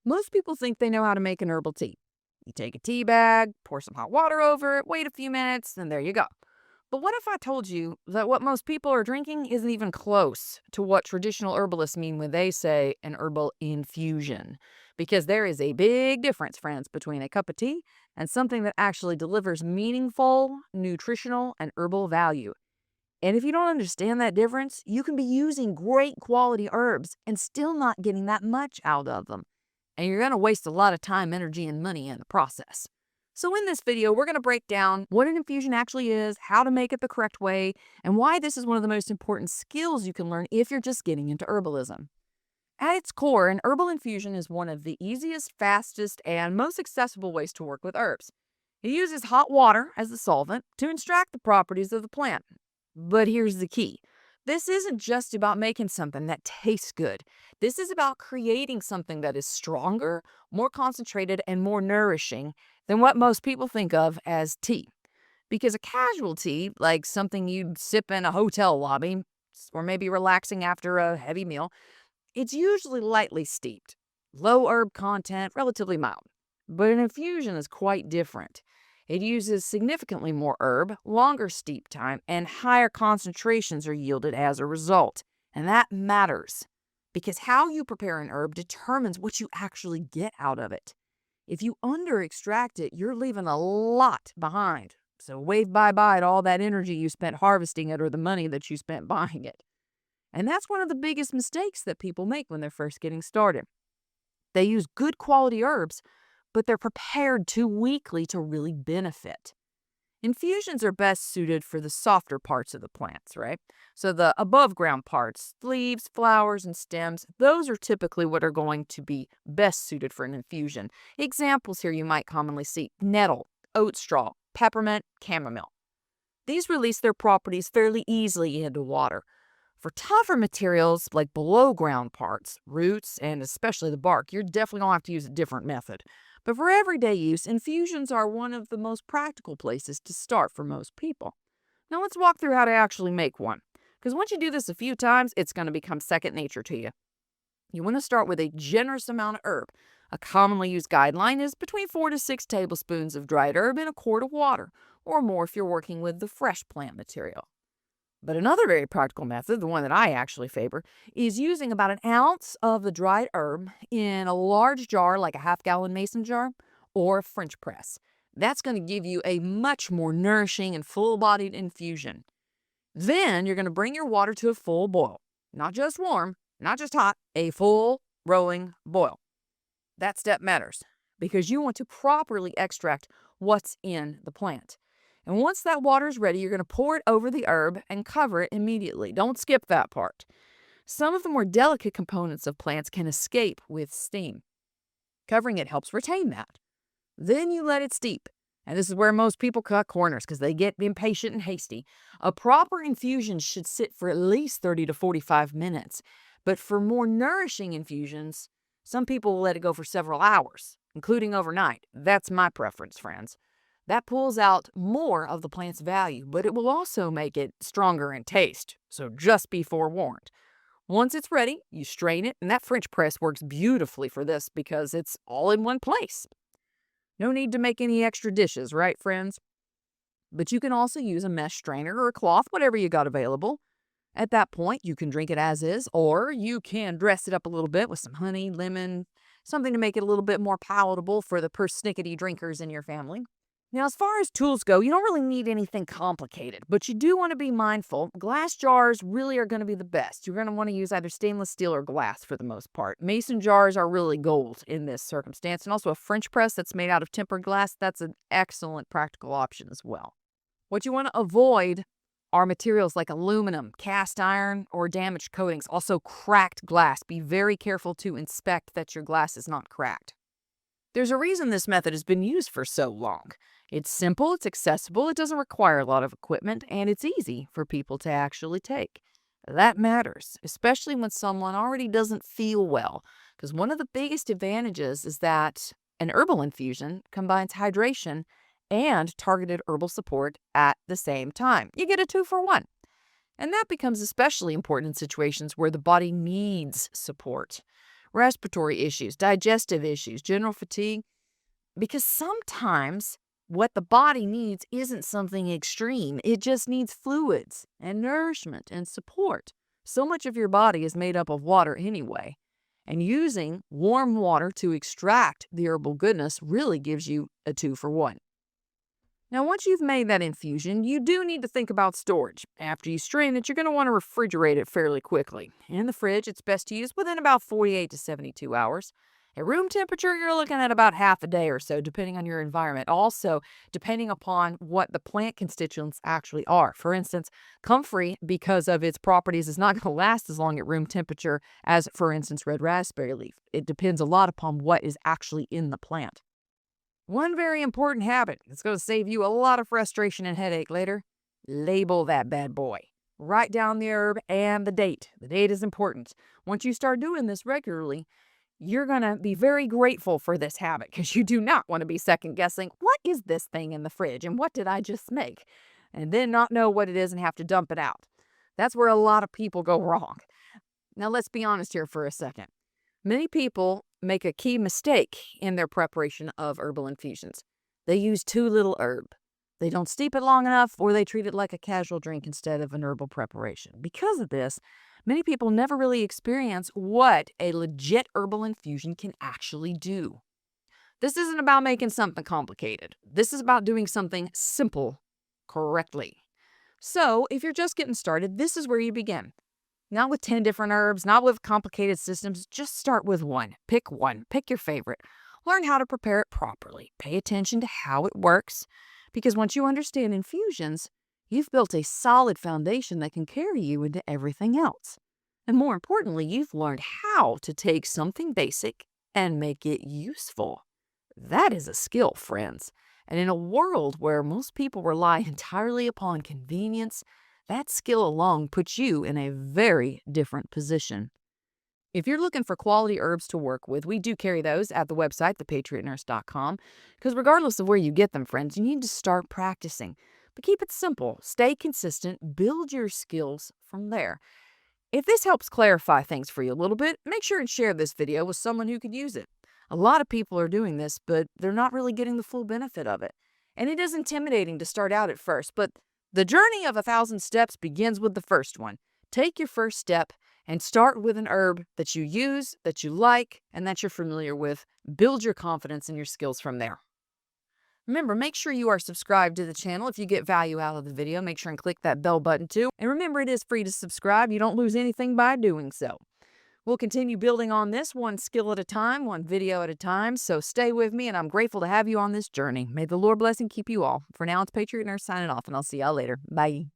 Most people think they know how to make an herbal tea. You take a tea bag, pour some hot water over it, wait a few minutes, and there you go. But what if I told you that what most people are drinking isn't even close to what traditional herbalists mean when they say an herbal infusion? Because there is a big difference, friends, between a cup of tea and something that actually delivers meaningful, nutritional, and herbal value. And if you don't understand that difference, you can be using great quality herbs and still not getting that much out of them. And you're going to waste a lot of time, energy, and money in the process. So in this video, we're going to break down what an infusion actually is, how to make it the correct way, and why this is one of the most important skills you can learn if you're just getting into herbalism. At its core, an herbal infusion is one of the easiest, fastest, and most accessible ways to work with herbs. It uses hot water as the solvent to extract the properties of the plant. But here's the key. This isn't just about making something that tastes good. This is about creating something that is stronger, more concentrated, and more nourishing than what most people think of as tea. Because a casual tea, like something you'd sip in a hotel lobby, or maybe relaxing after a heavy meal, it's usually lightly steeped, low herb content, relatively mild. But an infusion is quite different. It uses significantly more herb, longer steep time, and higher concentrations are yielded as a result. And that matters because how you prepare an herb determines what you actually get out of it. If you under extract it, you're leaving a lot behind. So wave bye bye to all that energy you spent harvesting it or the money that you spent buying it. And that's one of the biggest mistakes that people make when they're first getting started. They use good quality herbs, but they're prepared too weakly to really benefit. Infusions are best suited for the softer parts of the plants, right? So the above ground parts, leaves, flowers, and stems, those are typically what are going to be best suited for an infusion. Examples here you might commonly see: nettle, oat straw, peppermint, chamomile. These release their properties fairly easily into water. For tougher materials like below ground parts, roots, and especially the bark, you're definitely going to have to use a different method. But for everyday use, infusions are one of the most practical places to start for most people. Now let's walk through how to actually make one. Because once you do this a few times, it's going to become second nature to you. You want to start with a generous amount of herb. A commonly used guideline is between 4 to 6 tablespoons of dried herb in a quart of water, or more if you're working with the fresh plant material. But another very practical method, the one that I actually favor, is using about an ounce of the dried herb in a large jar, like a half-gallon mason jar, or a French press. That's going to give you a much more nourishing and full-bodied infusion. Then you're going to bring your water to a full boil. Not just warm, not just hot, a full rolling boil. That step matters because you want to properly extract what's in the plant. And once that water is ready, you're going to pour it over the herb and cover it immediately. Don't skip that part. Some of the more delicate components of plants can escape with steam. Covering it helps retain that. Then you let it steep. And this is where most people cut corners because they get impatient and hasty. A proper infusion should sit for at least 30 to 45 minutes. But for more nourishing infusions, some people will let it go for several hours, including overnight. That's my preference, friends. That pulls out more of the plant's value, but it will also make it stronger in taste, so just be forewarned. Once it's ready, you strain it, and that French press works beautifully for this because it's all in one place. No need to make any extra dishes, right, friends? But you can also use a mesh strainer or a cloth, whatever you got available. At that point, you can drink it as is, or you can dress it up a little bit with some honey, lemon, something to make it a little bit more palatable for the persnickety drinkers in your family. Now, as far as tools go, you don't really need anything complicated, but you do want to be mindful. Glass jars really are going to be the best. You're going to want to use either stainless steel or glass for the most part. Mason jars are really gold in this circumstance, and also a French press that's made out of tempered glass, that's an excellent practical option as well. What you want to avoid are materials like aluminum, cast iron, or damaged coatings. Also, cracked glass. Be very careful to inspect that your glass is not cracked. There's a reason this method has been used for so long. It's simple, it's accessible, it doesn't require a lot of equipment, and it's easy for people to actually take. That matters, especially when someone already doesn't feel well, because one of the biggest advantages is that an herbal infusion combines hydration and targeted herbal support at the same time. You get a 2-for-1. And that becomes especially important in situations where the body needs support. respiratory issues, digestive issues, general fatigue. Because sometimes what the body needs isn't something extreme. It just needs fluids and nourishment and support. So much of your body is made up of water anyway. And using warm water to extract the herbal goodness really gives you a 2-for-1. Now, once you've made that infusion, you do need to think about storage. After you strain it, you're going to want to refrigerate it fairly quickly. In the fridge, it's best to use within about 48 to 72 hours. At room temperature, you're looking at about half a day or so, depending on your environment. Also, depending upon what the plant constituents actually are. For instance, comfrey, because of its properties, is not going to last as long at room temperature as, for instance, red raspberry leaf. It depends a lot upon what is actually in the plant. One very important habit that's going to save you a lot of frustration and headache later: label that bad boy. Write down the herb and the date. The date is important. Once you start doing this regularly, you're going to be very grateful for this habit, because you do not want to be second guessing, what is this thing in the fridge and what did I just make? And then not know what it is and have to dump it out. That's where a lot of people go wrong. Now, let's be honest here for a second. Many people make a key mistake in their preparation of herbal infusions. They use too little herb. They don't steep it long enough, or they treat it like a casual drink instead of an herbal preparation. Because of this, many people never really experience what a legit herbal infusion can actually do. This isn't about making something complicated. This is about doing something simple correctly. So, if you're just getting started, this is where you begin. Not with 10 different herbs, not with complicated systems. Just start with one. Pick one. Pick your favorite. Learn how to prepare it properly. Pay attention to how it works. Because once you understand infusions, you've built a solid foundation that can carry you into everything else. And more importantly, you've learned how to take something basic and make it useful. That is a skill, friends. And in a world where most people rely entirely upon convenience, that skill alone puts you in a very different position. If you're looking for quality herbs to work with, we do carry those at the website, thepatriotnurse.com, because regardless of where you get them, friends, you need to start practicing. But keep it simple, stay consistent, build your skills from there. If this helps clarify things for you a little bit, make sure and share this video with someone who could use it. A lot of people are doing this, but they're not really getting the full benefit of it. And it is intimidating to start out at first, but the journey of 1,000 steps begins with the first one. Take your first step and start with an herb that you use, that you like, and that you're familiar with. Build your confidence and your skills from there. Remember, make sure you are subscribed to the channel. If you get value out of the video, make sure and click that bell button too. And remember, it is free to subscribe. You don't lose anything by doing so. We'll continue building on this one skill at a time, one video at a time. So stay with me, and I'm grateful to have you on this journey. May the Lord bless and keep you all. For now, it's Patriot Nurse signing off, and I'll see y'all later. Bye.